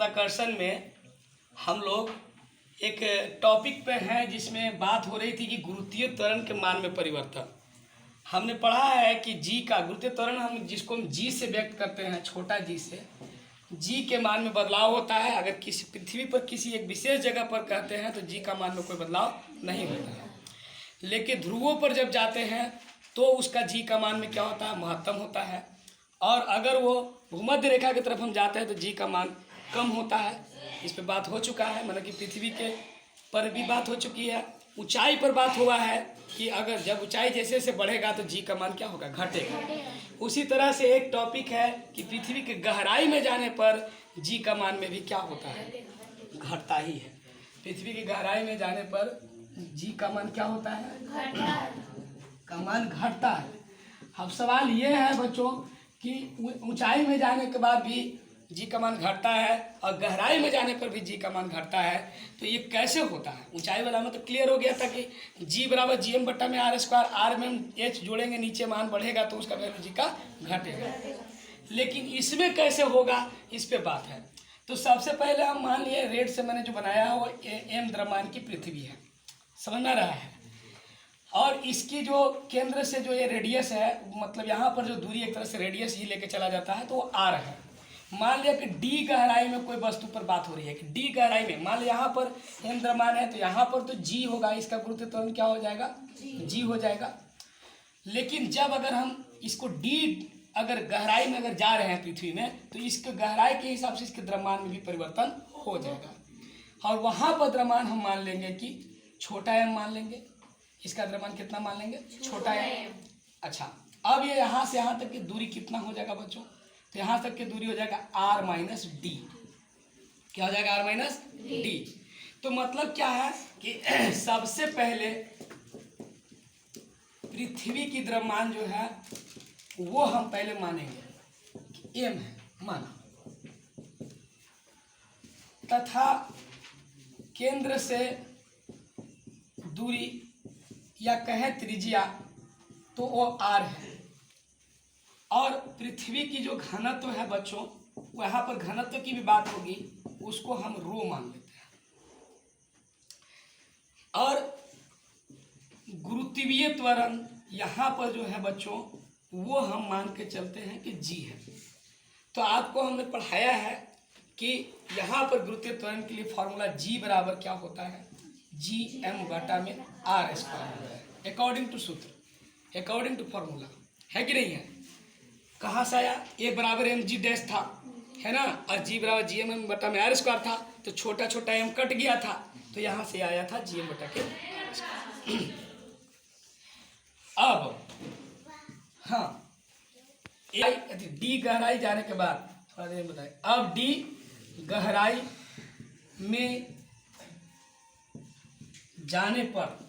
गुरुत्वाकर्षण में हम लोग एक टॉपिक पे हैं जिसमें बात हो रही थी कि गुरुत्वीय त्वरण के मान में परिवर्तन। हमने पढ़ा है कि जी का गुरुत्वीय त्वरण हम जिसको हम जी से व्यक्त करते हैं, छोटा जी से, जी के मान में बदलाव होता है। अगर किसी पृथ्वी पर किसी एक विशेष जगह पर कहते हैं तो जी का मान में कोई बदलाव नहीं होता है, लेकिन ध्रुवों पर जब जाते हैं तो उसका जी का मान में क्या होता है, महत्तम होता है। और अगर वो भूमध्य रेखा की तरफ हम जाते हैं तो जी का मान कम होता है। इस पे बात हो चुका है, मतलब कि पृथ्वी के पर भी बात हो चुकी है। ऊंचाई पर बात हुआ है कि अगर जब ऊंचाई जैसे जैसे बढ़ेगा तो जी का मान क्या होगा, घटेगा। उसी तरह से एक टॉपिक है कि पृथ्वी के गहराई में जाने पर जी का मान में भी क्या होता है, घटता ही है। पृथ्वी की गहराई में जाने पर जी का मान क्या होता है, का मान घटता है। अब सवाल ये है बच्चों कि ऊंचाई में जाने के बाद भी जी का मान घटता है और गहराई में जाने पर भी जी का मान घटता है, तो ये कैसे होता है। ऊंचाई वाला में तो क्लियर हो गया था कि जी बराबर जी एम बट्टा में आर स्क्वायर, आर में हम एच जोड़ेंगे, नीचे मान बढ़ेगा तो उसका वैल्यू जी का घटेगा। लेकिन इसमें कैसे होगा, इस पे बात है। तो सबसे पहले हम मान लिए रेड से मैंने जो बनाया है वो एम द्रव्यमान की पृथ्वी है, समझ में रहा है। और इसकी जो केंद्र से जो ये रेडियस है, मतलब यहाँ पर जो दूरी एक तरह से रेडियस ही लेके चला जाता है तो वो आर है। मान लिया कि डी गहराई में कोई वस्तु पर बात हो रही है कि डी गहराई में, मान लिया यहाँ पर एम द्रव्यमान है तो यहाँ पर तो जी होगा, इसका गुरुत्व त्वरण क्या हो जाएगा, जी हो जाएगा। लेकिन जब अगर हम इसको डी अगर गहराई में अगर जा रहे हैं पृथ्वी में तो इसके गहराई के हिसाब से इसके द्रव्यमान में भी परिवर्तन हो जाएगा। और वहाँ पर द्रव्यमान हम मान लेंगे कि छोटा एम मान लेंगे। इसका द्रव्यमान कितना मान लेंगे, छोटा एम। अच्छा, अब ये यहाँ से यहाँ तक की दूरी कितना हो जाएगा बच्चों, तो यहाँ तक की दूरी हो जाएगा आर माइनस डी। क्या हो जाएगा, आर माइनस डी। तो मतलब क्या है कि सबसे पहले पृथ्वी की द्रव्यमान जो है वो हम पहले मानेंगे एम है, माना, तथा केंद्र से दूरी या कहें त्रिज्या तो वो आर है। और पृथ्वी की जो घनत्व है बच्चों, वहाँ पर घनत्व की भी बात होगी, उसको हम रो मान लेते हैं। और गुरुत्वीय त्वरण यहाँ पर जो है बच्चों वो हम मान के चलते हैं कि जी है। तो आपको हमने पढ़ाया है कि यहाँ पर गुरुत्वीय त्वरण के लिए फॉर्मूला जी बराबर क्या होता है, जी एम बटा में आर स्क्वायर, अकॉर्डिंग टू सूत्र, अकॉर्डिंग टू फॉर्मूला, है कि नहीं है। कहाँ से आया, ए बराबर एम जी डैश था, है ना, और जी बराबर जी एम बटा में आर स्क्वायर था, तो छोटा छोटा एम कट गया था, तो यहाँ से आया था जी एम बटा के आर स्क्वायर। अब हाँ, डी गहराई जाने के बाद थोड़ा देर बताए, अब डी गहराई में जाने पर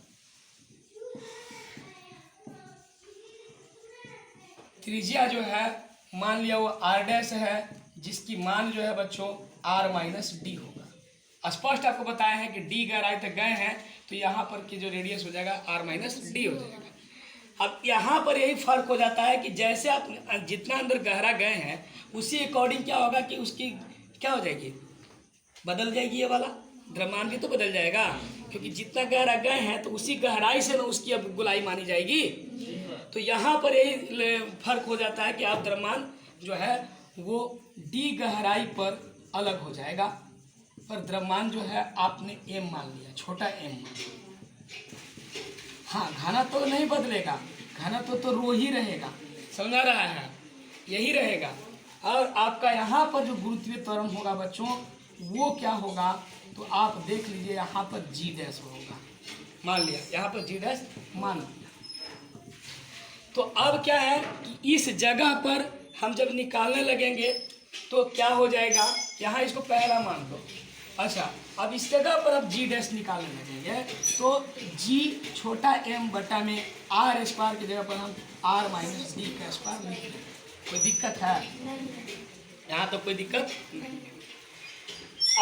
त्रिज्या जो है मान लिया वो आर डैश है, जिसकी मान जो है बच्चों आर माइनस डी होगा। स्पष्ट आपको बताया है कि डी गहराई तक गए हैं तो यहाँ पर की जो रेडियस हो जाएगा आर माइनस डी हो जाएगा। अब यहाँ पर यही फर्क हो जाता है कि जैसे आप जितना अंदर गहरा गए हैं उसी अकॉर्डिंग क्या होगा कि उसकी क्या हो जाएगी, बदल जाएगी, ये वाला द्रव्यमान भी तो बदल जाएगा, क्योंकि जितना गहरा गए हैं तो उसी गहराई से ना उसकी अब गोलाई मानी जाएगी। तो यहाँ पर यही फर्क हो जाता है कि आप द्रव्यमान जो है वो डी गहराई पर अलग हो जाएगा, पर द्रव्यमान जो है आपने एम मान लिया, छोटा एम मान लिया। हाँ, घनत्व तो नहीं बदलेगा, घनत्व तो रो ही रहेगा, समझ आ रहा है, यही रहेगा। और आपका यहाँ पर जो गुरुत्वीय त्वरण होगा बच्चों वो क्या होगा, तो आप देख लीजिए यहाँ पर जी डैश होगा, मान लिया, यहाँ पर जी डैश मान लिया। तो अब क्या है कि इस जगह पर हम जब निकालने लगेंगे तो क्या हो जाएगा, यहाँ इसको पहला मान लो। अच्छा, अब इस जगह पर अब जी डैश निकालने लगेंगे तो जी छोटा एम बटा में आर स्क्वायर की जगह पर हम आर माइनस डी का स्क्वायर लिख लेंगे। कोई दिक्कत है, यहाँ तो कोई दिक्कत नहीं है।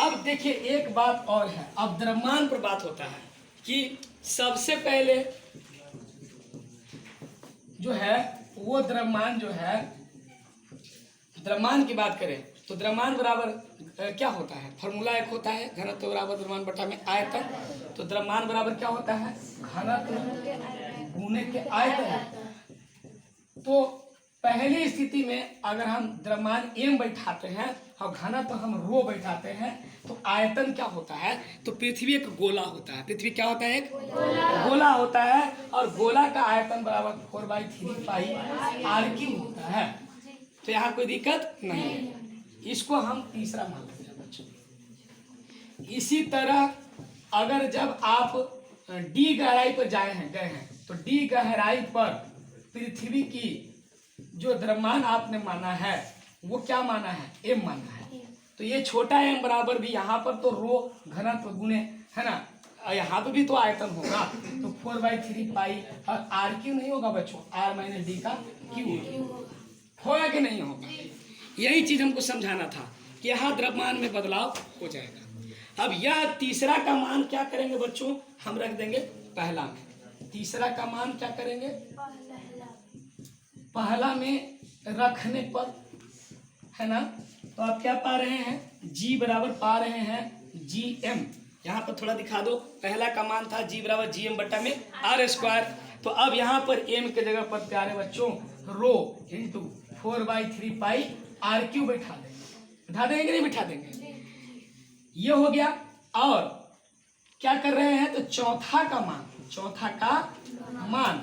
अब देखिए एक बात और है, अब द्रव्यमान पर बात होता है कि सबसे पहले जो है वो द्रव्यमान जो है, द्रव्यमान की बात करें तो द्रव्यमान बराबर क्या होता है, फॉर्मूला एक होता है घनत्व बराबर द्रव्यमान बटा में आयतन। तो द्रव्यमान बराबर क्या होता है, घनत्व गुने के आयतन। तो पहली स्थिति में अगर हम द्रव्यमान m बैठाते हैं और घनत्व हम रो बैठाते हैं तो आयतन क्या होता है, तो पृथ्वी एक गोला होता है। पृथ्वी क्या होता है, एक गोला होता है, और गोला का आयतन बराबर 4/3 पाई r³ होता है। तो यहाँ कोई दिक्कत नहीं है, इसको हम तीसरा मान लेते हैं बच्चों। इसी तरह अगर जब आप d गहराई पर गए हैं तो d गहराई पर पृथ्वी की जो द्रव्यमान आपने माना है वो क्या माना है, m माना है। तो ये छोटा m बराबर भी यहाँ पर तो रो घनत्व गुने है ना, यहाँ पे भी तो आयतन होगा, तो 4/3 पाई और r³ नहीं होगा बच्चों, r - d का क्यू होगा कि नहीं होगा। यही चीज हमको समझाना था कि यहाँ द्रव्यमान में बदलाव हो जाएगा। अब यह तीसरा का मान क्या करेंगे बच्चों, हम रख देंगे पहला में। तीसरा का मान क्या करेंगे, पहला में रखने पर है ना, तो आप क्या पा रहे हैं, g बराबर पा रहे हैं gm। यहाँ पर थोड़ा दिखा दो, पहला का मान था g बराबर gm बटा में r²। तो अब यहाँ पर m के जगह पर प्यारे बच्चों रो इंटू 4/3 पाई r³ बैठा देंगे कि नहीं बैठा देंगे, ये हो गया। और क्या कर रहे हैं, तो चौथा का मान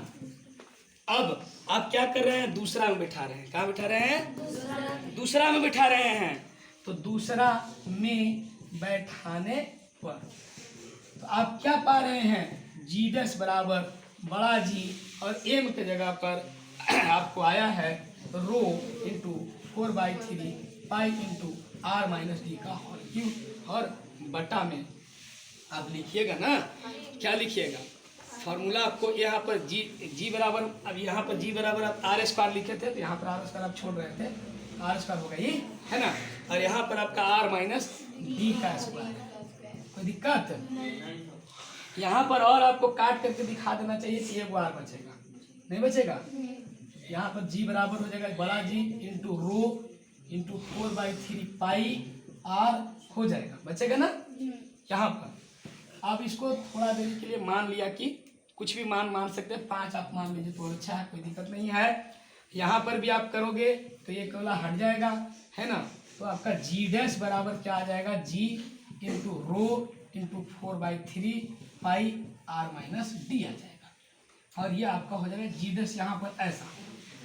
अब आप क्या कर रहे हैं, दूसरा में बैठा रहे हैं। कहाँ बैठा रहे हैं, दूसरा में बैठा रहे हैं। तो दूसरा में बैठाने पर तो आप क्या पा रहे हैं, g' बराबर बड़ा G और m के जगह पर आपको आया है rho into 4/3 pi into r - d का होल क्यूब। और बटा में आप लिखिएगा ना, क्या लिखिएगा, फॉर्मूला आपको यहाँ पर g बराबर, अब यहाँ पर g बराबर आप r² लिखे थे, तो यहाँ पर r² आप छोड़ रहे थे, r² होगा ये है ना, और यहाँ पर आपका r - d का स्क्वायर। कोई दिक्कत, यहाँ पर और आपको काट करके दिखा देना चाहिए कि एक बार बचेगा, नहीं बचेगा। यहाँ पर g बराबर हो जाएगा बड़ा G इंटू रो इंटू 4/3 पाई r हो जाएगा, बचेगा ना। यहाँ पर आप इसको थोड़ा देर के लिए मान लिया कि कुछ भी मान सकते हैं, 5 आप मान लीजिए तो अच्छा है, कोई दिक्कत नहीं है। यहाँ पर भी आप करोगे तो ये कोला हट जाएगा है ना, तो आपका g' बराबर क्या आ जाएगा, g इंटू रो इंटू 4/3 पाई r - d आ जाएगा। और ये आपका हो जाएगा g' यहाँ पर ऐसा,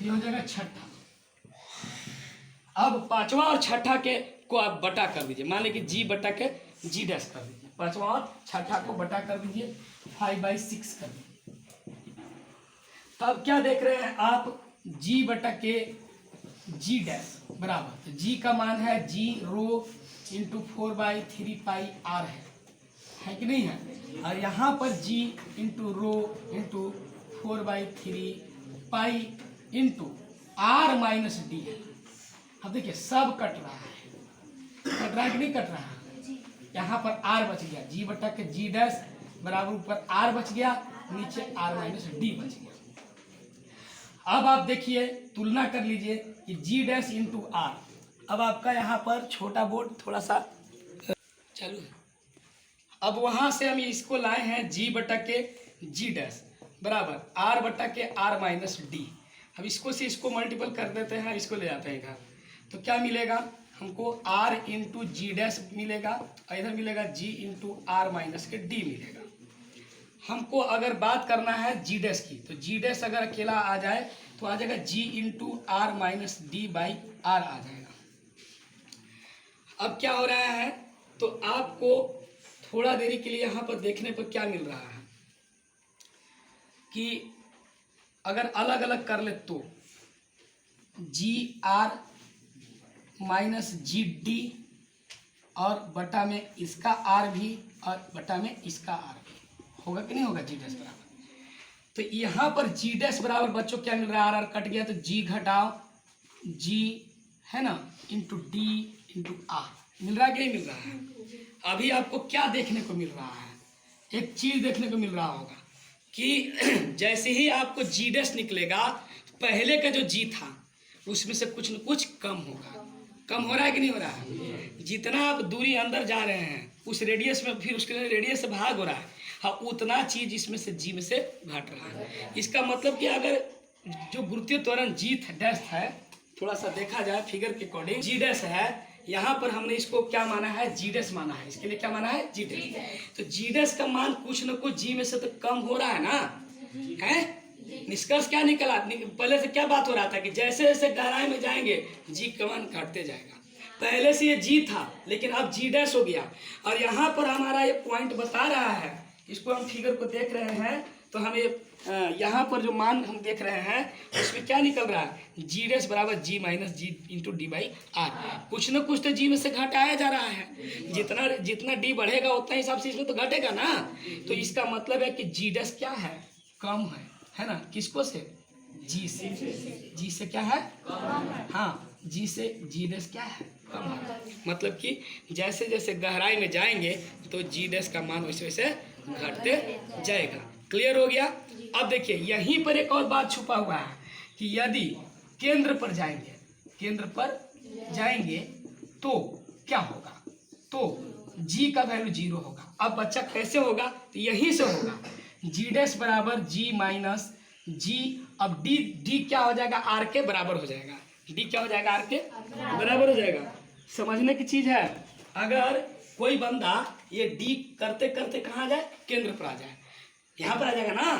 ये हो जाएगा छठा। अब पांचवा और छठा के को आप बटा कर दीजिए, मान लीजिए g बटा के g' कर दीजिए, पांचवा और छठा को बटा कर दीजिए 5/6 कर दीजिए। तब क्या देख रहे हैं आप, g बटा के g' बराबर, तो g का मान है g रो इंटू 4/3 पाई r है कि नहीं है, और यहाँ पर g into rho into 4/3 pi into r - d है। अब देखिए सब कट रहा है कि नहीं कट रहा है, यहाँ पर r बच गया, g बटा के g' बराबर ऊपर r बच गया, नीचे r - d बच गया। अब आप देखिए तुलना कर लीजिए कि g' इंटू r। अब आपका यहाँ पर छोटा बोर्ड थोड़ा सा चालू है। अब वहाँ से हम इसको लाए हैं g बटा के g' बराबर r बटा के r - d। अब इसको से इसको मल्टीपल कर देते हैं, इसको ले जाते हैं इधर, तो क्या मिलेगा हमको, r इंटू g' मिलेगा, और इधर मिलेगा g इंटू r - के d मिलेगा। हमको अगर बात करना है g' की, तो g' अगर अकेला आ जाए तो आ जाएगा g into r - d by r आ जाएगा। अब क्या हो रहा है, तो आपको थोड़ा देरी के लिए यहाँ पर देखने पर क्या मिल रहा है कि अगर अलग अलग कर ले तो gr - gd और बटा में इसका r भी और बटा में इसका r भी होगा कि नहीं होगा, g' बराबर। तो यहाँ पर g' बराबर बच्चों क्या मिल रहा है, r कट गया तो g घटाओ g है ना इंटू d इंटू r मिल रहा है कि नहीं मिल रहा है। अभी आपको क्या देखने को मिल रहा है, एक चीज देखने को मिल रहा होगा कि जैसे ही आपको g' निकलेगा, पहले का जो g था उसमें से कुछ न कुछ कम होगा, कम हो रहा है कि नहीं हो रहा है? जितना आप दूरी अंदर जा रहे हैं उस रेडियस में फिर उसके रेडियस से भाग हो रहा है, हाँ उतना चीज इसमें से जी में से घट रहा है। इसका मतलब कि अगर जो गुरुत्वीय त्वरण जी डैश है, थोड़ा सा देखा जाए फिगर के अकॉर्डिंग जी डैश है, यहाँ पर हमने इसको क्या माना है? जी डैश माना है। इसके लिए क्या माना है? G dash. तो जी डैश का मान कुछ न कुछ जी में से तो कम हो रहा है ना, है? निष्कर्ष क्या निकला? पहले से क्या बात हो रहा था कि जैसे जैसे गहराई में जाएंगे जी का मान घटते जाएगा। पहले से ये जी था लेकिन अब जी डैश हो गया, और यहाँ पर हमारा ये पॉइंट बता रहा है, इसको हम फिगर को देख रहे हैं तो हमें यहाँ पर जो मान हम देख रहे हैं उसमें क्या निकल रहा है? जी डैश बराबर G minus G into D by R. कुछ न कुछ तो जी में से घटाया जा रहा है, जितना जितना डी बढ़ेगा उतना हिसाब से इसमें तो घटेगा ना। तो इसका मतलब है कि जी डैश क्या है? कम है ना? किसको से? जी से। जी से क्या है? हाँ, जी से जी डैश क्या है? कम है। मतलब कि जैसे जैसे गहराई में जाएंगे तो जी डैश का मान वैसे वैसे घटते जाएगा। क्लियर हो गया? अब देखिए यहीं पर एक और बात छुपा हुआ है कि यदि केंद्र पर जाएंगे, केंद्र पर जाएंगे तो क्या होगा? तो जी का वैल्यू 0 होगा। अब बच्चा कैसे होगा? तो यहीं से होगा, जी डैश बराबर जी माइनस जी। अब डी डी क्या हो जाएगा? आर के बराबर हो जाएगा। डी क्या हो जाएगा? आर के बराबर हो जाएगा। समझने की चीज है। अगर कोई बंदा ये डी करते करते कहाँ जाए? केंद्र पर आ जाए, यहाँ पर आ जाएगा ना,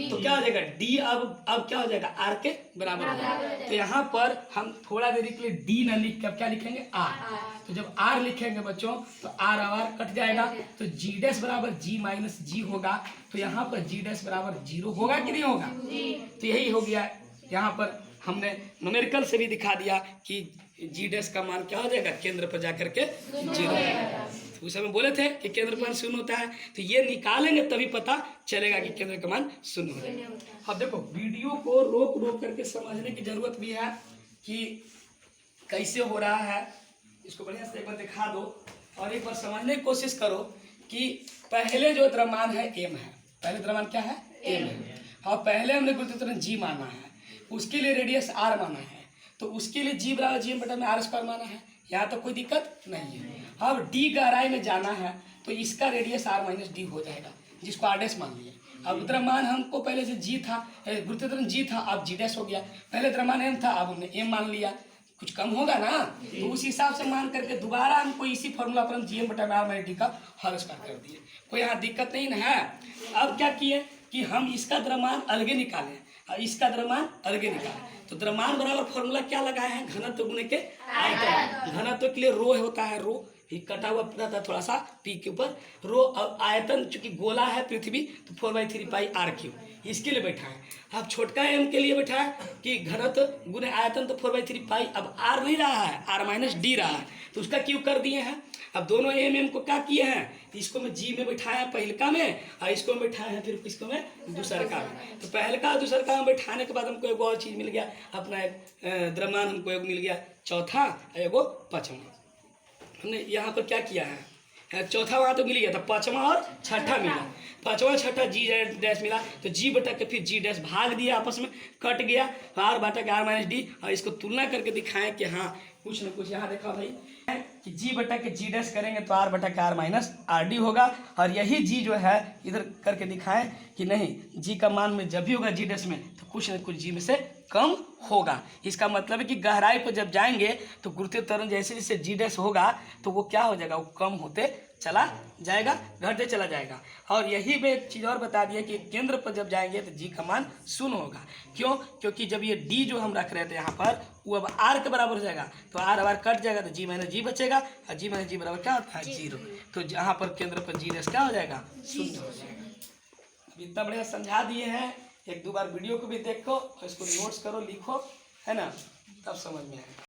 तो क्या हो जाएगा? डी अब क्या हो जाएगा? आर के बराबर हो जाएगा। तो यहाँ पर हम थोड़ा देरी के लिए डी न लिख कर क्या लिखेंगे? आर। तो जब आर लिखेंगे बच्चों तो आर आर कट जाएगा, तो जी डैश बराबर जी माइनस जी होगा। तो यहाँ पर जी डैश बराबर 0 होगा कि नहीं होगा? तो यही हो गया। यहाँ पर हमने न्यूमेरिकल से भी दिखा दिया कि जी डैश का मान क्या हो जाएगा? केंद्र पर जाकर के 0। उस समय बोले थे कि केंद्र का मान 0 होता है, तो ये निकालेंगे तभी पता चलेगा कि केंद्र का मान 0 होगा। अब देखो वीडियो को रोक रोक करके समझने की जरूरत भी है कि कैसे हो रहा है। इसको बढ़िया से एक बार दिखा दो और एक बार समझने की कोशिश करो कि पहले जो द्रव्यमान है एम है, पहले द्रव्यमान क्या है? एम है। और पहले हमने गुरुत्वीय त्वरण जी माना है, उसके लिए रेडियस आर माना है, तो उसके लिए जी बराबर जी बटा में आर स्क्वायर माना है। यहाँ तो कोई दिक्कत नहीं है। अब डी गहराई में जाना है तो इसका रेडियस आर माइनस डी हो जाएगा, जिसको आर डैश मान लिया। अब द्रव्यमान हमको पहले से जी था, गुरुत्वीय त्वरण जी था, अब जी डैश हो गया। पहले द्रव्यमान एम था, अब हमने एम मान लिया। कुछ कम होगा ना, तो उस हिसाब से मान करके दोबारा हमको इसी फॉर्मूला पर हम जी एम बटा में आर माइनस डी का हल स्क्वायर कर दिए। कोई यहाँ दिक्कत नहीं ना है। अब क्या किए कि हम इसका द्रव्यमान अलगे निकालें और इसका द्रव्यमान अलगे निकालें। तो द्रव्यमान बराबर फॉर्मूला क्या लगाए हैं? घनत्व गुणे के आयतन। घनत्व के लिए रो होता है, रो ये कटा हुआ रहता है थोड़ा सा पी के ऊपर रो। अब आयतन चूंकि गोला है पृथ्वी तो 4/3 पाई आर क्यू इसके लिए बैठा है। अब छोटका एम के लिए बैठा है कि घनत्व गुणे आयतन तो 4/3 पाई। अब आर नहीं रहा है, आर माइनस डी रहा है, तो उसका क्यू कर दिए हैं। अब दोनों एम एम को क्या किए हैं? इसको मैं जी में बैठाया पहलका में, और इसको में बैठाया है फिर इसको में दूसरका में। तो पहलका और दूसरका में बैठाने के बाद हमको एक और चीज़ मिल गया, अपना एक द्रव्यमान हमको एक मिल गया चौथा और एगो पाँचवा। हमने यहाँ पर क्या किया है? चौथा वहाँ तो मिल गया था, पाँचवा और छठा मिला। पाँचवा छठा जी डैश मिला, तो जी बटा के फिर जी डैश भाग दिया, आपस में कट गया, आर बटा के आर माइनस डी। और इसको तुलना करके दिखाएं कि हाँ कुछ न कुछ यहाँ देखा भाई कि जी बटा के जी डैश करेंगे तो आर बटा के आर माइनस आर डी होगा। और यही जी जो है इधर करके दिखाएं कि नहीं, जी का मान में जब भी होगा जी डैश में तो कुछ न कुछ जी में से कम होगा। इसका मतलब है कि गहराई पर जब जाएंगे तो गुरुत्वीय त्वरण जैसे जैसे जी डैश होगा तो वो क्या हो जाएगा? वो कम होते चला जाएगा, घटते चला जाएगा। और यही में एक चीज़ और बता दिया कि केंद्र पर जब जाएंगे तो जी का मान 0 होगा। क्यों? क्योंकि जब ये डी जो हम रख रहे थे यहाँ पर वो अब आर के बराबर हो जाएगा, तो आर कट जाएगा तो जी माइनस जी बचेगा, और जी माइनस जी बराबर क्या होता है? 0। तो यहाँ पर केंद्र पर जी डैश क्या हो जाएगा? 0 हो जाएगा। इतना बढ़िया समझा दिए हैं। एक दो बार वीडियो को भी देखो और इसको नोट्स करो, लिखो, है ना, तब समझ में आएगा।